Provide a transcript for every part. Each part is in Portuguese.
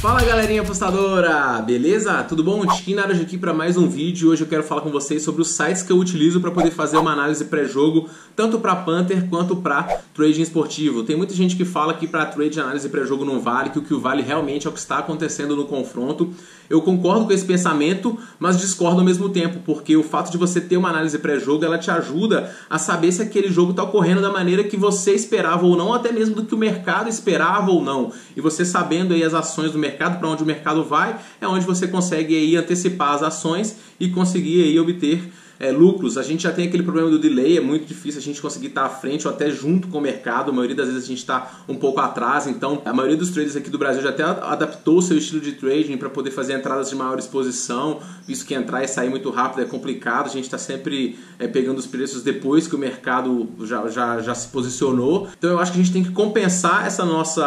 Fala galerinha apostadora, beleza? Tudo bom? Tiquinho Naranjo aqui para mais um vídeo. Hoje eu quero falar com vocês sobre os sites que eu utilizo para poder fazer uma análise pré-jogo, tanto para Panther quanto para trading esportivo. Tem muita gente que fala que para trade análise pré-jogo não vale, que o que vale realmente é o que está acontecendo no confronto. Eu concordo com esse pensamento, mas discordo ao mesmo tempo, porque o fato de você ter uma análise pré-jogo, ela te ajuda a saber se aquele jogo está ocorrendo da maneira que você esperava ou não, ou até mesmo do que o mercado esperava ou não. E você sabendo aí as ações do mercado, para onde o mercado vai, é onde você consegue aí antecipar as ações e conseguir aí obter lucros. A gente já tem aquele problema do delay, é muito difícil a gente conseguir estar à frente ou até junto com o mercado. A maioria das vezes a gente está um pouco atrás, então a maioria dos traders aqui do Brasil já até adaptou o seu estilo de trading para poder fazer entradas de maior exposição, visto que entrar e sair muito rápido é complicado. A gente está sempre pegando os preços depois que o mercado já se posicionou. Então eu acho que a gente tem que compensar esse nosso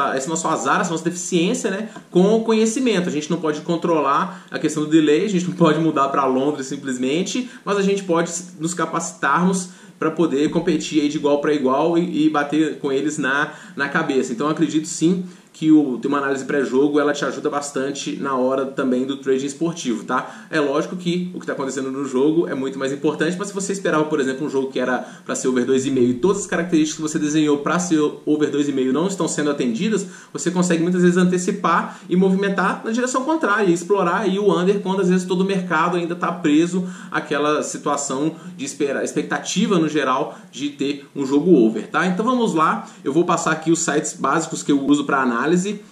azar, essa nossa deficiência, né, com o conhecimento. A gente não pode controlar a questão do delay, a gente não pode mudar para Londres simplesmente, mas a gente pode nos capacitarmos para poder competir aí de igual para igual e bater com eles na cabeça. Então eu acredito sim que ter uma análise pré-jogo, ela te ajuda bastante na hora também do trading esportivo, tá? É lógico que o que está acontecendo no jogo é muito mais importante, mas se você esperava, por exemplo, um jogo que era para ser over 2,5 e todas as características que você desenhou para ser over 2,5 não estão sendo atendidas, você consegue muitas vezes antecipar e movimentar na direção contrária, e explorar aí o under quando às vezes todo o mercado ainda está preso àquela situação de expectativa no geral de ter um jogo over, tá? Então vamos lá, eu vou passar aqui os sites básicos que eu uso para análise,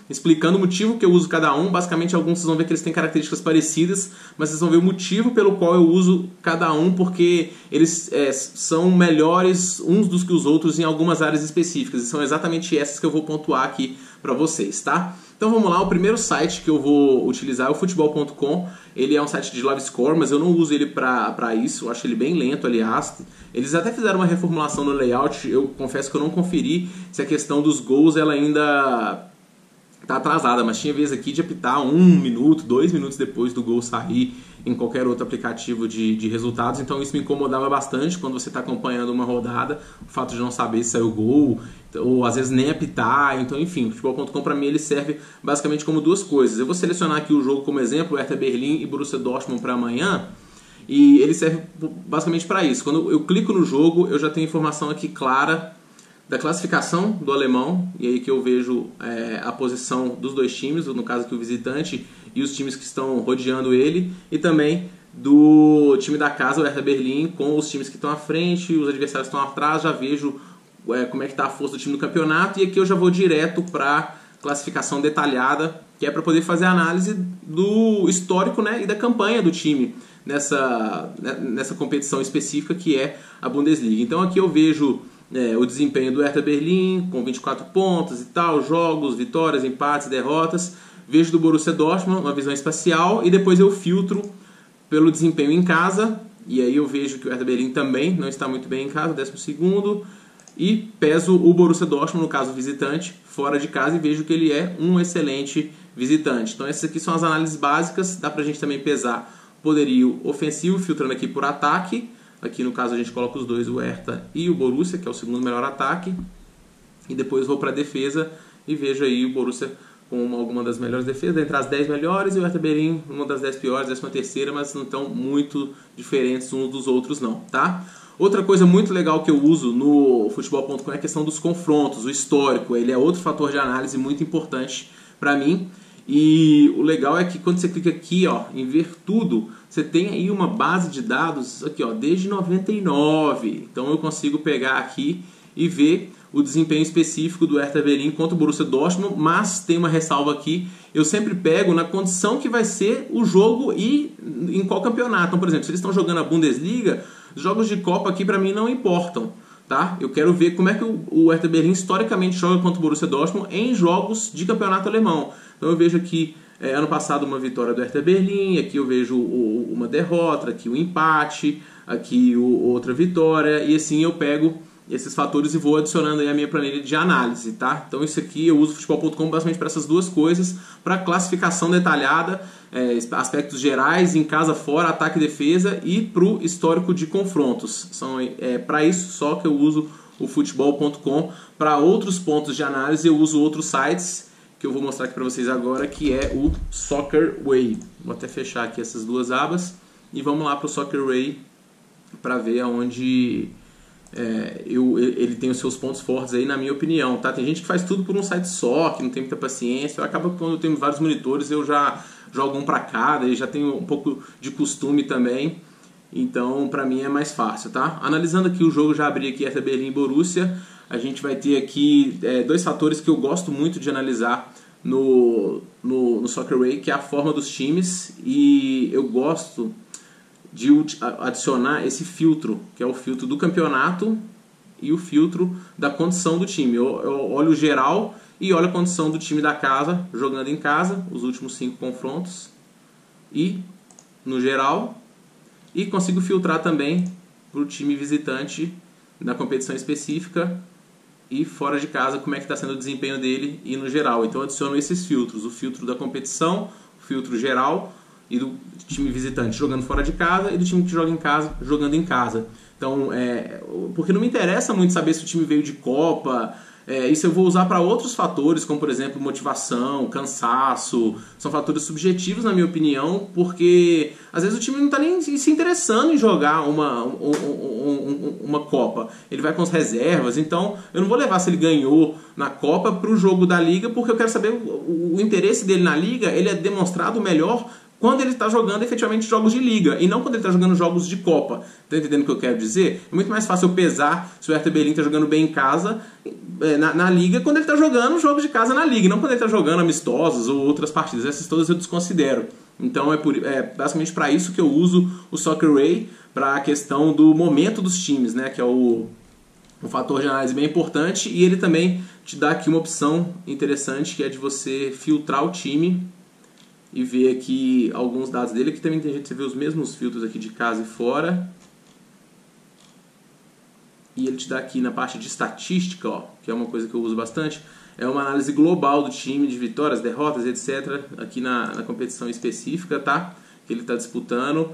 explicando o motivo que eu uso cada um. Basicamente, alguns vocês vão ver que eles têm características parecidas, mas vocês vão ver o motivo pelo qual eu uso cada um, porque eles são melhores uns dos que os outros em algumas áreas específicas, e são exatamente essas que eu vou pontuar aqui para vocês, tá? Então vamos lá, o primeiro site que eu vou utilizar é o futebol.com. Ele é um site de live score, mas eu não uso ele para isso, eu acho ele bem lento, aliás. Eles até fizeram uma reformulação no layout, eu confesso que eu não conferi se a questão dos gols ela ainda tá atrasada, mas tinha vez aqui de apitar 1 minuto, 2 minutos depois do gol sair em qualquer outro aplicativo de resultados, então isso me incomodava bastante quando você está acompanhando uma rodada, o fato de não saber se saiu gol, ou às vezes nem apitar. Então enfim, o futebol.com para mim ele serve basicamente como duas coisas. Eu vou selecionar aqui o jogo como exemplo, Hertha Berlim e Borussia Dortmund para amanhã, e ele serve basicamente para isso. Quando eu clico no jogo, eu já tenho informação aqui clara da classificação do alemão, e aí que eu vejo a posição dos dois times, no caso aqui o visitante e os times que estão rodeando ele, e também do time da casa, o Hertha Berlim, com os times que estão à frente, os adversários que estão atrás. Já vejo como é que está a força do time no campeonato, e aqui eu já vou direto para classificação detalhada, que é para poder fazer a análise do histórico, né, e da campanha do time nessa competição específica que é a Bundesliga. Então aqui eu vejo o desempenho do Hertha Berlim com 24 pontos e tal, jogos, vitórias, empates, derrotas. Vejo do Borussia Dortmund uma visão espacial, e depois eu filtro pelo desempenho em casa, e aí eu vejo que o Hertha Berlim também não está muito bem em casa, 12º, e peso o Borussia Dortmund, no caso visitante, fora de casa, e vejo que ele é um excelente visitante. Então essas aqui são as análises básicas. Dá pra gente também pesar poderio ofensivo, filtrando aqui por ataque. Aqui no caso a gente coloca os dois, o Hertha e o Borussia, que é o segundo melhor ataque. E depois vou para a defesa e vejo aí o Borussia com alguma das melhores defesas, entre as 10 melhores, e o Hertha Berlim uma das 10 piores, 13ª, mas não estão muito diferentes uns dos outros não, tá? Outra coisa muito legal que eu uso no futebol.com é a questão dos confrontos, o histórico. Ele é outro fator de análise muito importante para mim. E o legal é que quando você clica aqui, ó, em ver tudo, você tem aí uma base de dados aqui, ó, desde 99. Então eu consigo pegar aqui e ver o desempenho específico do Hertha Berlim contra o Borussia Dortmund, mas tem uma ressalva aqui: eu sempre pego na condição que vai ser o jogo e em qual campeonato. Então, por exemplo, se eles estão jogando a Bundesliga, os jogos de Copa aqui para mim não importam, tá? Eu quero ver como é que o Hertha Berlim historicamente joga contra o Borussia Dortmund em jogos de campeonato alemão. Então eu vejo aqui ano passado uma vitória do Hertha Berlim, aqui eu vejo uma derrota, aqui o empate, aqui outra vitória, e assim eu pego esses fatores e vou adicionando aí a minha planilha de análise, tá? Então isso aqui eu uso o futebol.com basicamente para essas duas coisas, para classificação detalhada, aspectos gerais, em casa, fora, ataque e defesa, e para o histórico de confrontos. São para isso só que eu uso o futebol.com. Para outros pontos de análise eu uso outros sites que eu vou mostrar aqui para vocês agora, que é o Soccer Way. Vou até fechar aqui essas duas abas e vamos lá para o Soccer Way para ver aonde ele tem os seus pontos fortes aí, na minha opinião, tá? Tem gente que faz tudo por um site só, que não tem muita paciência. Acaba que quando eu tenho vários monitores eu já jogo um para cada e já tenho um pouco de costume também. Então, para mim é mais fácil, tá? Analisando aqui o jogo, já abri aqui Hertha Berlim e Borussia. A gente vai ter aqui dois fatores que eu gosto muito de analisar no Soccer Way, que é a forma dos times, e eu gosto de adicionar esse filtro, que é o filtro do campeonato e o filtro da condição do time. Eu olho o geral e olho a condição do time da casa, jogando em casa, os últimos 5 confrontos, e no geral, e consigo filtrar também para o time visitante na competição específica e fora de casa, como é que está sendo o desempenho dele e no geral. Então eu adiciono esses filtros, o filtro da competição, o filtro geral e do time visitante jogando fora de casa e do time que joga em casa jogando em casa. Então, porque não me interessa muito saber se o time veio de Copa. Isso eu vou usar para outros fatores, como por exemplo motivação, cansaço. São fatores subjetivos, na minha opinião, porque às vezes o time não está nem se interessando em jogar uma Copa. Ele vai com as reservas, então eu não vou levar se ele ganhou na Copa para o jogo da Liga, porque eu quero saber o interesse dele na Liga. Ele é demonstrado melhor quando ele está jogando efetivamente jogos de Liga e não quando ele está jogando jogos de Copa. Tá entendendo o que eu quero dizer? É muito mais fácil eu pesar se o Hertha Berlim está jogando bem em casa na Liga quando ele está jogando jogos de casa na Liga, não quando ele está jogando amistosos ou outras partidas. Essas todas eu desconsidero. Então é basicamente para isso que eu uso o Soccer Way, para a questão do momento dos times, né? Que é um fator de análise bem importante, e ele também te dá aqui uma opção interessante, que é de você filtrar o time e ver aqui alguns dados dele. Aqui também tem gente, você vê os mesmos filtros aqui de casa e fora. E ele te dá aqui na parte de estatística, ó, que é uma coisa que eu uso bastante. É uma análise global do time, de vitórias, derrotas, etc. Aqui na competição específica, tá? Que ele está disputando.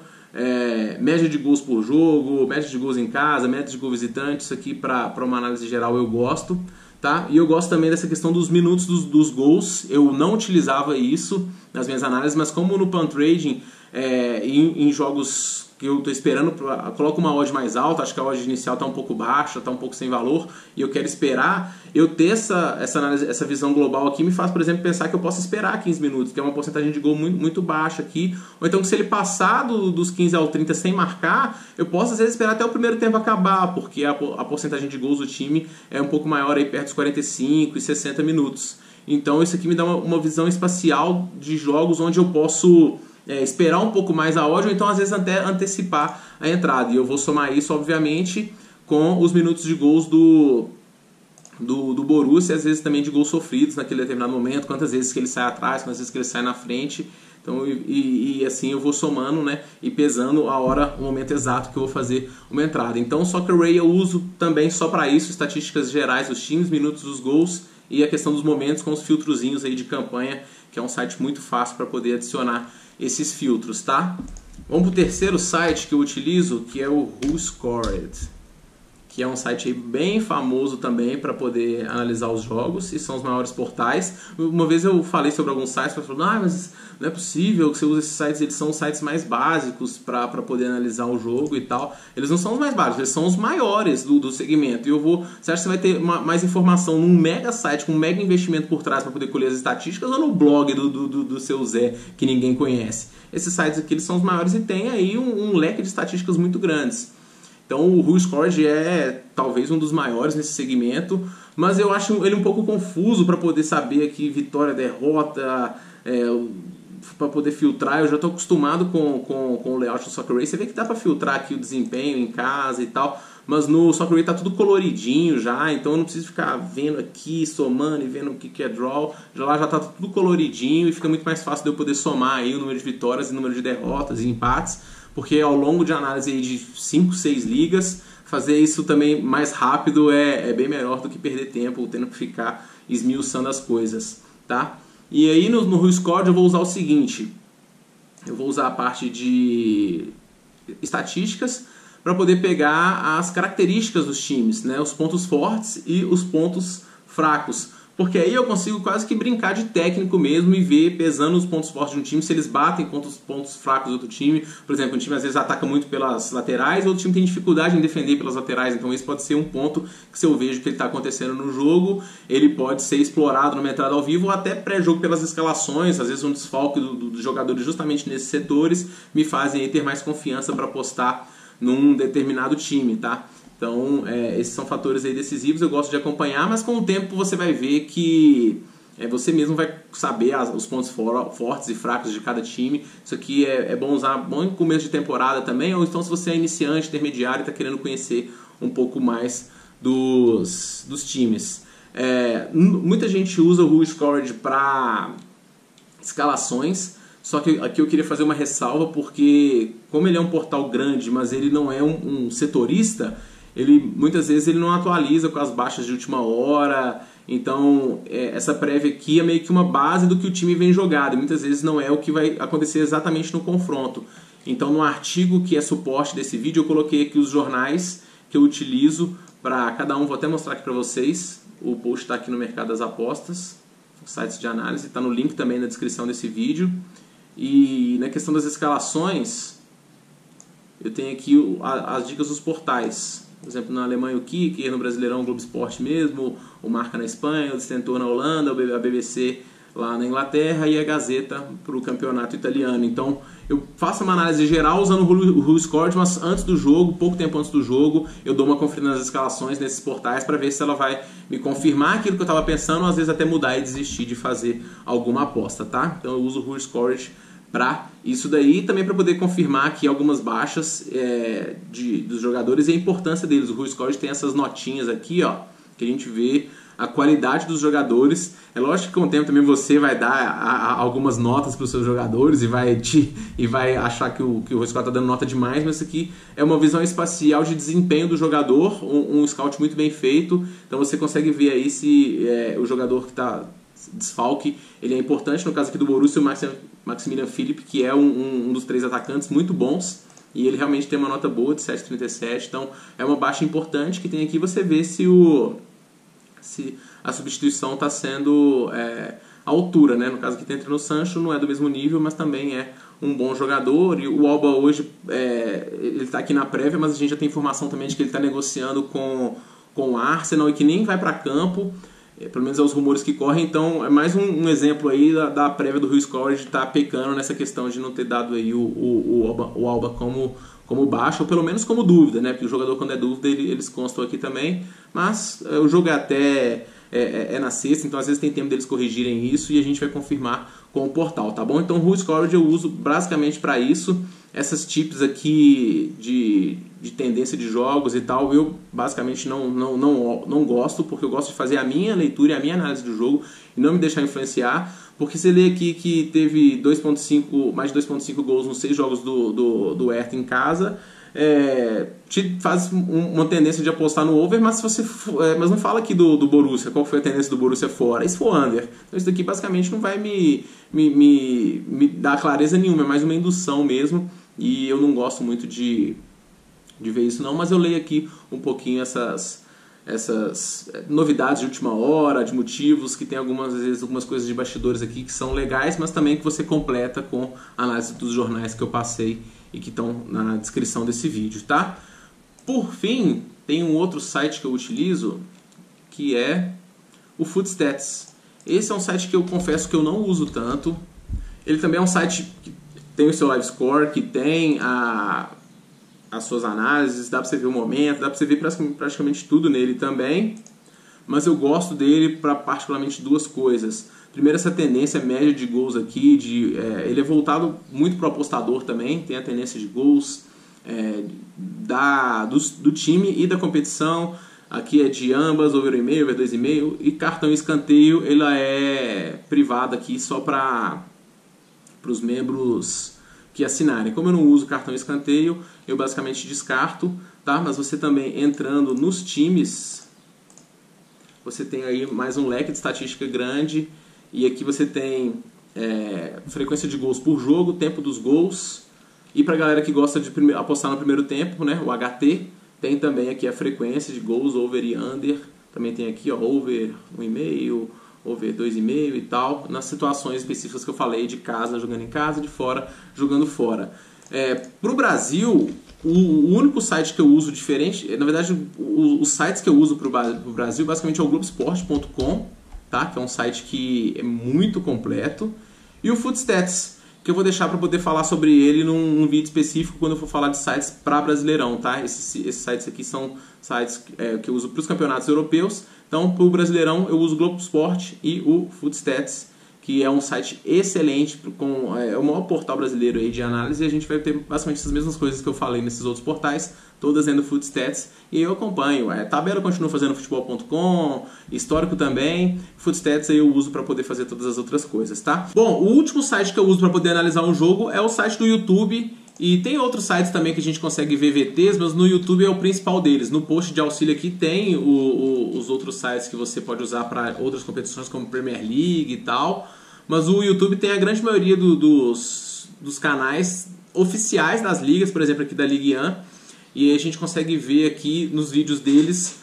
Média de gols por jogo, média de gols em casa, média de gol visitante. Isso aqui para uma análise geral eu gosto. Tá? E eu gosto também dessa questão dos minutos dos gols. Eu não utilizava isso nas minhas análises, mas como no Pan Trading, em jogos que eu estou esperando, coloco uma odd mais alta, acho que a odd inicial está um pouco baixa, está um pouco sem valor, e eu quero esperar, eu ter essa visão global aqui me faz, por exemplo, pensar que eu posso esperar 15 minutos, que é uma porcentagem de gol muito, muito baixa aqui, ou então que se ele passar dos 15 ao 30 sem marcar, eu posso às vezes esperar até o primeiro tempo acabar, porque a porcentagem de gols do time é um pouco maior, aí perto dos 45 e 60 minutos. Então isso aqui me dá uma visão espacial de jogos onde eu posso esperar um pouco mais a odd, ou então às vezes até antecipar a entrada. E eu vou somar isso, obviamente, com os minutos de gols do Borussia, e às vezes também de gols sofridos naquele determinado momento, quantas vezes que ele sai atrás, quantas vezes que ele sai na frente. Então, e assim eu vou somando, né, e pesando o momento exato que eu vou fazer uma entrada. Então o Soccer Way eu uso também só para isso, estatísticas gerais dos times, minutos dos gols e a questão dos momentos com os filtrozinhos aí de campanha, que é um site muito fácil para poder adicionar esses filtros, tá? Vamos para o terceiro site que eu utilizo, que é o WhoScored, que é um site aí bem famoso também para poder analisar os jogos, e são os maiores portais. Uma vez eu falei sobre alguns sites, para falar, mas não é possível que você use esses sites, eles são os sites mais básicos para poder analisar o jogo e tal. Eles não são os mais básicos, eles são os maiores do segmento. E você acha que você vai ter mais informação num mega site com um mega investimento por trás para poder colher as estatísticas, ou no blog do seu Zé, que ninguém conhece? Esses sites aqui eles são os maiores e tem aí um leque de estatísticas muito grandes. Então o WhoScored é talvez um dos maiores nesse segmento, mas eu acho ele um pouco confuso para poder saber aqui vitória, derrota, para poder filtrar. Eu já estou acostumado com o layout do Soccer Way. Você vê que dá para filtrar aqui o desempenho em casa e tal, mas no Soccer Way está tudo coloridinho já, então eu não preciso ficar vendo aqui, somando e vendo o que é draw. Já está tudo coloridinho e fica muito mais fácil de eu poder somar aí o número de vitórias e o número de derrotas e empates, porque ao longo de análise aí de 5, 6 ligas, fazer isso também mais rápido é bem melhor do que perder tempo tendo que ficar esmiuçando as coisas, tá? E aí no WhoScored eu vou usar o seguinte, eu vou usar a parte de estatísticas para poder pegar as características dos times, né? Os pontos fortes e os pontos fracos, Porque aí eu consigo quase que brincar de técnico mesmo e ver, pesando os pontos fortes de um time, se eles batem contra os pontos fracos do outro time. Por exemplo, um time às vezes ataca muito pelas laterais, outro time tem dificuldade em defender pelas laterais. Então esse pode ser um ponto que, se eu vejo que ele está acontecendo no jogo, ele pode ser explorado numa entrada ao vivo ou até pré-jogo pelas escalações. Às vezes um desfalque dos jogadores justamente nesses setores me fazem aí ter mais confiança para apostar num determinado time, tá? Então, esses são fatores aí decisivos, eu gosto de acompanhar, mas com o tempo você vai ver que você mesmo vai saber os pontos fortes e fracos de cada time. Isso aqui é bom usar bom em começo de temporada também, ou então se você é iniciante, intermediário e está querendo conhecer um pouco mais dos times. Muita gente usa o WhoScored para escalações, só que aqui eu queria fazer uma ressalva, porque como ele é um portal grande, mas ele não é um setorista, muitas vezes ele não atualiza com as baixas de última hora. Então essa prévia aqui é meio que uma base do que o time vem jogado, e muitas vezes não é o que vai acontecer exatamente no confronto. Então no artigo que é suporte desse vídeo eu coloquei aqui os jornais que eu utilizo para cada um. Vou até mostrar aqui para vocês, o post está aqui no Mercado das Apostas, os sites de análise, está no link também na descrição desse vídeo. E na questão das escalações, eu tenho aqui as dicas dos portais. Por exemplo, na Alemanha o Kicker, no Brasileirão o Globo Esporte mesmo, o Marca na Espanha, o Destentor na Holanda, a BBC lá na Inglaterra e a Gazeta para o campeonato italiano. Então eu faço uma análise geral usando o WhoScored, mas antes do jogo, pouco tempo antes do jogo, eu dou uma conferida nas escalações nesses portais para ver se ela vai me confirmar aquilo que eu estava pensando, ou às vezes até mudar e desistir de fazer alguma aposta, tá? Então eu uso o WhoScored para isso daí, também para poder confirmar aqui algumas baixas dos jogadores e a importância deles. O WhoScored tem essas notinhas aqui, ó, que a gente vê a qualidade dos jogadores. É lógico que com o tempo também você vai dar algumas notas para os seus jogadores e vai achar que o WhoScored está dando nota demais, mas isso aqui é uma visão espacial de desempenho do jogador, um scout muito bem feito. Então você consegue ver aí se o jogador que está desfalque, ele é importante. No caso aqui do Borussia, o Maximilian Philipp, que é um dos 3 atacantes muito bons, e ele realmente tem uma nota boa de 7,37, então é uma baixa importante que tem aqui. Você vê se a substituição está sendo à altura, né? No caso aqui tem o Sancho, não é do mesmo nível, mas também é um bom jogador. E o Alba hoje, ele está aqui na prévia, mas a gente já tem informação também de que ele está negociando com o Arsenal e que nem vai para campo. Pelo menos é os rumores que correm. Então é mais um exemplo aí da prévia do WhoScored de estar pecando nessa questão de não ter dado aí o Alba como baixo, ou pelo menos como dúvida, né? Porque o jogador, quando é dúvida, eles constam aqui também. Mas o jogo é na sexta, então às vezes tem tempo deles corrigirem isso e a gente vai confirmar com o portal, tá bom? Então o WhoScored eu uso basicamente para isso. Essas tips aqui de tendência de jogos e tal, eu basicamente não gosto, porque eu gosto de fazer a minha leitura e a minha análise do jogo e não me deixar influenciar. Porque você lê aqui que teve mais de 2,5 gols nos 6 jogos do Hertha em casa, te faz uma tendência de apostar no over, mas mas não fala aqui do Borussia, qual foi a tendência do Borussia fora, e se for under. Então isso daqui basicamente não vai me dar clareza nenhuma, é mais uma indução mesmo, e eu não gosto muito de ver isso não, mas eu leio aqui um pouquinho essas novidades de última hora, de motivos, que tem às vezes algumas coisas de bastidores aqui que são legais, mas também que você completa com a análise dos jornais que eu passei e que estão na descrição desse vídeo, tá? Por fim, tem um outro site que eu utilizo, que é o Footstats. Esse é um site que eu confesso que eu não uso tanto. Ele também é um site que tem o seu live score, que tem as suas análises, dá para você ver o momento, dá para você ver praticamente tudo nele também, mas eu gosto dele para particularmente 2 coisas. Primeiro, essa tendência média de gols aqui, ele é voltado muito para o apostador também, tem a tendência de gols do time e da competição. Aqui é de ambas, over 1,5, over 2,5, e cartão e escanteio, ela é privada aqui só para os membros que assinarem. Como eu não uso cartão e escanteio, eu basicamente descarto, tá? Mas você também entrando nos times, você tem aí mais um leque de estatística grande, e aqui você tem frequência de gols por jogo, tempo dos gols, e para a galera que gosta de apostar no primeiro tempo, né, o HT, tem também aqui a frequência de gols, over e under, também tem aqui ó, over 1,5, over 2,5 e tal, nas situações específicas que eu falei, de casa jogando em casa, de fora jogando fora. Para o Brasil, o único site que eu uso diferente, na verdade os sites que eu uso para o Brasil basicamente é o Globoesporte.com, tá? Que é um site que é muito completo, e o Footstats, que eu vou deixar para poder falar sobre ele num vídeo específico quando eu for falar de sites para Brasileirão, tá? Esses sites aqui são sites que eu uso para os campeonatos europeus. Então, para o Brasileirão, eu uso o Globo Esporte e o Footstats, que é um site excelente, é o maior portal brasileiro aí de análise, e a gente vai ter basicamente as mesmas coisas que eu falei nesses outros portais, todas dentro do Footstats, e eu acompanho. Tabela eu continuo fazendo futebol.com, histórico também, Footstats aí eu uso para poder fazer todas as outras coisas, tá? Bom, o último site que eu uso para poder analisar um jogo é o site do YouTube, e tem outros sites também que a gente consegue ver VTs, mas no YouTube é o principal deles. No post de auxílio aqui tem os outros sites que você pode usar para outras competições como Premier League e tal. Mas o YouTube tem a grande maioria dos canais oficiais das ligas, por exemplo aqui da Ligue 1. E a gente consegue ver aqui nos vídeos deles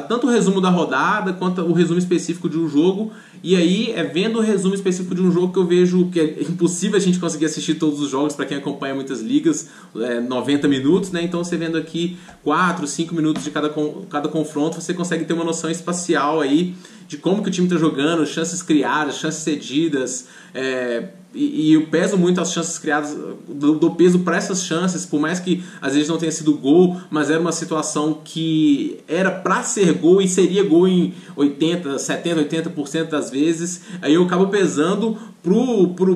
tanto o resumo da rodada quanto o resumo específico de um jogo. E aí vendo o resumo específico de um jogo que eu vejo que é impossível a gente conseguir assistir todos os jogos para quem acompanha muitas ligas, 90 minutos, né? Então você vendo aqui 4, 5 minutos de cada confronto, você consegue ter uma noção espacial aí de como que o time está jogando, chances criadas, chances cedidas, e eu peso muito as chances criadas, dou peso para essas chances, por mais que às vezes não tenha sido gol, mas era uma situação que era para ser gol e seria gol em 80, 70, 80% das vezes. Aí eu acabo pesando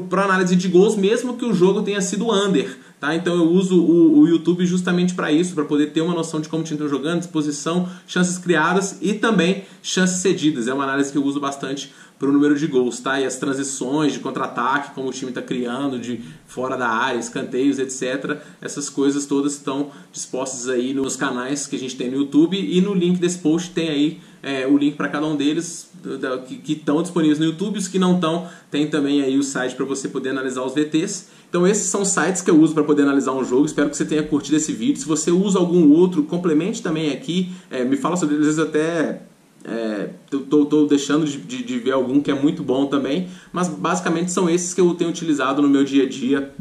para análise de gols, mesmo que o jogo tenha sido under. Tá? Então eu uso o YouTube justamente para isso, para poder ter uma noção de como o time está jogando, disposição, chances criadas e também chances cedidas. É uma análise que eu uso bastante para o número de gols, tá? E as transições de contra-ataque, como o time está criando de fora da área, escanteios, etc. Essas coisas todas estão dispostas aí nos canais que a gente tem no YouTube, e no link desse post tem aí o link para cada um deles que estão disponíveis no YouTube. Os que não estão, tem também aí o site para você poder analisar os VTs. Então esses são sites que eu uso para poder analisar um jogo. Espero que você tenha curtido esse vídeo. Se você usa algum outro, complemente também aqui, me fala sobre eles. Às vezes até estou deixando de ver algum que é muito bom também, mas basicamente são esses que eu tenho utilizado no meu dia a dia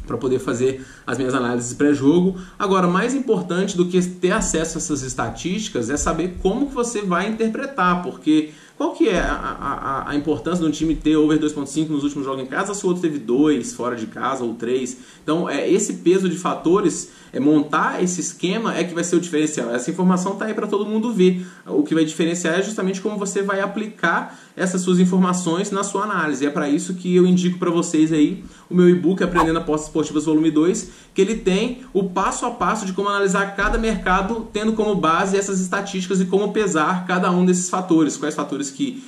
para poder fazer as minhas análises pré-jogo. Agora, mais importante do que ter acesso a essas estatísticas é saber como que você vai interpretar, porque qual que é a importância de um time ter over 2.5 nos últimos jogos em casa, se o outro teve 2 fora de casa ou 3. Então, esse peso de fatores, montar esse esquema é que vai ser o diferencial. Essa informação está aí para todo mundo ver. O que vai diferenciar é justamente como você vai aplicar essas suas informações na sua análise. É para isso que eu indico para vocês aí o meu e-book Aprendendo Apostas Esportivas Volume 2, que ele tem o passo a passo de como analisar cada mercado, tendo como base essas estatísticas e como pesar cada um desses fatores. Quais fatores que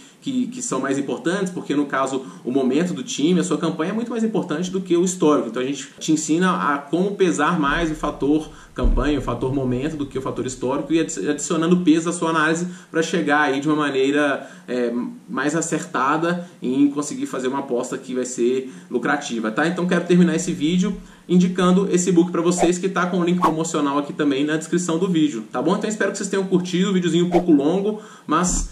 são mais importantes, porque no caso o momento do time, a sua campanha é muito mais importante do que o histórico. Então a gente te ensina a como pesar mais o fator campanha, o fator momento do que o fator histórico, e adicionando peso à sua análise para chegar aí de uma maneira mais acertada em conseguir fazer uma aposta que vai ser lucrativa, tá? Então quero terminar esse vídeo indicando esse e-book para vocês, que está com o link promocional aqui também na descrição do vídeo, tá bom? Então espero que vocês tenham curtido, o videozinho um pouco longo, mas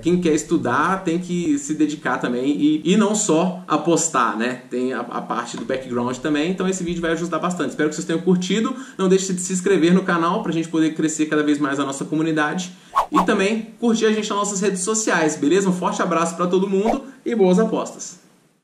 quem quer estudar tem que se dedicar também e não só apostar, né? Tem a parte do background também, então esse vídeo vai ajudar bastante. Espero que vocês tenham curtido, não deixe de se inscrever no canal para a gente poder crescer cada vez mais a nossa comunidade, e também curtir a gente nas nossas redes sociais, beleza? Um forte abraço para todo mundo e boas apostas!